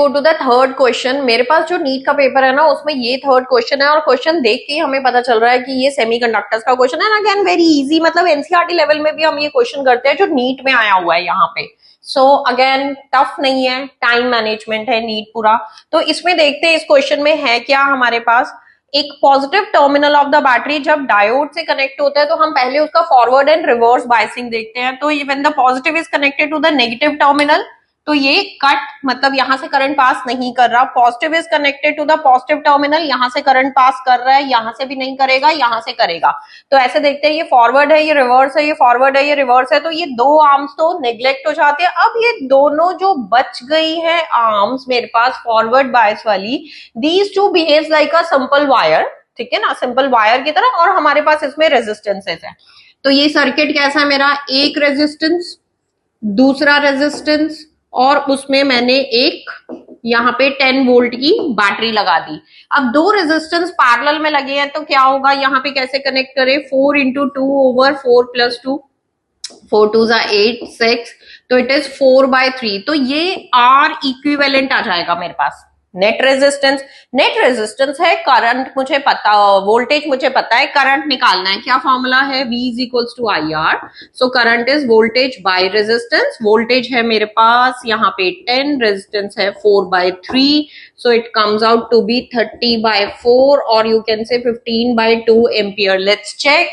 Go to the third question. मेरे पास जो नीट का पेपर है ना उसमें ये थर्ड क्वेश्चन है और क्वेश्चन देख के हमें पता चल रहा है कि ये सेमीकंडक्टर्स का क्वेश्चन है। अगेन वेरी इजी, मतलब एनसीईआरटी लेवल में भी हम ये क्वेश्चन करते हैं जो नीट में आया हुआ है यहाँ पे। सो अगेन टफ नहीं है, टाइम मैनेजमेंट है नीट पूरा। तो इसमें देखते हैं इस क्वेश्चन में है क्या हमारे पास। एक positive terminal of the battery जब डायोड से कनेक्ट होता है तो हम पहले उसका फॉरवर्ड एंड रिवर्स बायसिंग देखते हैं। तो when the positive is connected to the negative terminal तो ये कट, मतलब यहां से करंट पास नहीं कर रहा। Positive is connected to the positive terminal, यहां से करंट पास कर रहा है, यहां से भी नहीं करेगा, यहां से करेगा। तो ऐसे देखते हैं, ये फॉरवर्ड है, ये रिवर्स है, ये फॉरवर्ड है, ये रिवर्स है, तो ये दो आर्म्स तो नेग्लेक्ट हो जाते हैं। अब ये दोनों जो बच गई है आर्म्स मेरे पास फॉरवर्ड बायस वाली, these two behaves like a simple wire, ठीक है ना, सिंपल वायर की तरह। और हमारे पास इसमें रेजिस्टेंसेस है। तो ये सर्किट कैसा है मेरा, एक रेजिस्टेंस, दूसरा रेजिस्टेंस, और उसमें मैंने एक यहाँ पे 10 वोल्ट की बैटरी लगा दी। अब दो रेजिस्टेंस पैरेलल में लगे हैं तो क्या होगा, यहाँ पे कैसे कनेक्ट करें, 4 इंटू 2 ओवर 4 प्लस 2, 4 2 8 6, तो इट इज 4/3। तो ये आर इक्विवेलेंट आ जाएगा मेरे पास। नेट रेजिस्टेंस है, करंट मुझे पता, वोल्टेज मुझे पता है, करंट निकालना है। क्या फॉर्मूला है, V is equals to IR। So current is voltage by resistance. Voltage है मेरे पास यहाँ पे 10, रेजिस्टेंस है 4/3, so it comes out to be 30/4 और you can say 15/2 ampere. Let's check,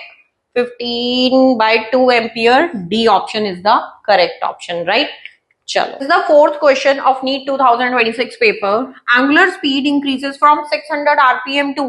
15/2 ampere. D option is the correct option, right. चलो, this is the fourth question of NEET 2026 paper. Angular speed increases from 600 rpm to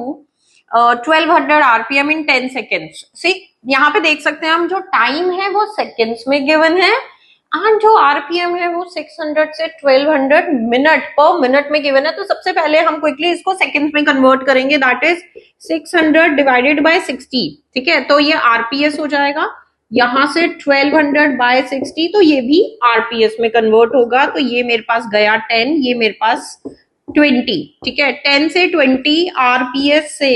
1200 rpm in 10 seconds. See, यहाँ पे देख सकते हैं हम, जो time है वो सेकेंड्स में गिवन है एंड जो आरपीएम है वो 600 से 1200 मिनट पर मिनट में गिवन है। तो सबसे पहले हम क्विकली इसको सेकेंड्स में कन्वर्ट करेंगे, दैट इज 600 डिवाइडेड बाय 60, ठीक है। तो ये आरपीएस हो जाएगा, यहां से 1200/60, तो ये भी आरपीएस में कन्वर्ट होगा। तो ये मेरे पास गया 10, ये मेरे पास 20, ठीक है। 10 से 20 आरपीएस से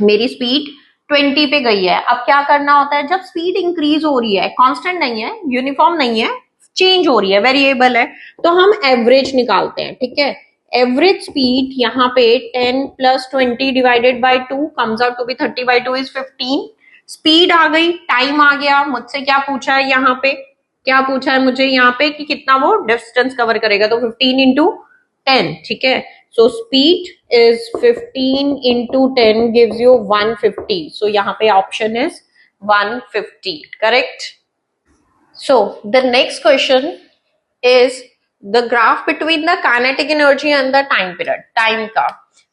मेरी स्पीड 20 पे गई है। अब क्या करना होता है, जब स्पीड इंक्रीज हो रही है, कांस्टेंट नहीं है, यूनिफॉर्म नहीं है, चेंज हो रही है, वेरिएबल है, तो हम एवरेज निकालते हैं, ठीक है। एवरेज स्पीड यहाँ पे 10 + 20 divided by 2 comes out to be 30/2 is 15। Speed आ गई, टाइम आ गया। मुझसे क्या पूछा है यहाँ पे, क्या पूछा है मुझे यहाँ पे कि कितना वो डिस्टेंस कवर करेगा, तो 15 इंटू 10, ठीक है। So speed is 15 into 10 gives you 150। So यहाँ पे option is 150, correct. So the next question is the graph between the kinetic energy and the time period, time का।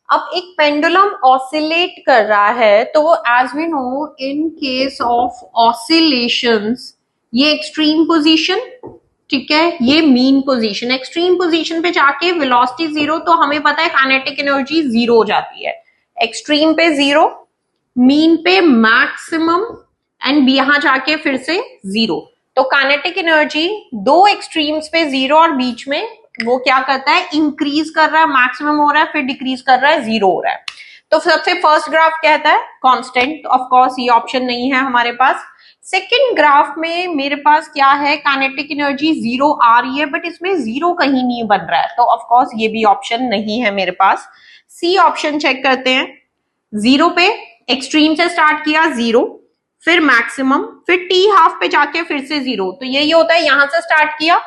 अब एक पेंडुलम ऑसिलेट कर रहा है, तो as we know in case of oscillations, ये एक्सट्रीम पोजीशन, ठीक है, ये मीन पोजीशन। एक्सट्रीम पोजीशन पे जाके वेलोसिटी 0, तो हमें पता है काइनेटिक एनर्जी 0 हो जाती है। एक्सट्रीम पे 0, मीन पे मैक्सिमम, एंड यहां जाके फिर से 0। तो काइनेटिक एनर्जी दो एक्सट्रीम्स पे 0 और बीच में वो क्या करता है, इंक्रीज कर रहा है, मैक्सिमम हो रहा है, फिर डिक्रीज कर रहा है, 0 हो रहा है। तो सबसे फर्स्ट ग्राफ कहता है कांस्टेंट, ऑफ कोर्स ये ऑप्शन नहीं है हमारे पास। सेकंड ग्राफ में मेरे पास क्या है, काइनेटिक एनर्जी 0 आ रही है, बट इसमें 0 कहीं नहीं बन रहा है, तो ऑफ कोर्स ये भी ऑप्शन नहीं है मेरे पास। सी ऑप्शन चेक करते हैं। 0 पे एक्सट्रीम से स्टार्ट किया 0, फिर मैक्सिमम, फिर टी हाफ पे जाके फिर से 0। तो यही होता है, यहां से स्टार्ट किया,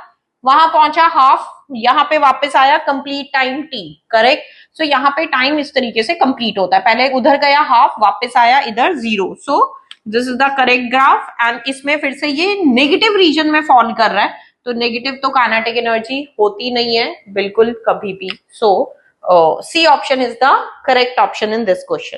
वहां पहुंचा हाफ, यहाँ पे वापस आया, कंप्लीट टाइम टी, करेक्ट। सो यहाँ पे टाइम इस तरीके से कंप्लीट होता है, पहले उधर गया हाफ, वापस आया इधर 0। So this is the correct graph. And इसमें फिर से ये नेगेटिव रीजन में फॉल कर रहा है, तो नेगेटिव तो काइनेटिक एनर्जी होती नहीं है बिल्कुल कभी भी। So C option is the correct option in this question.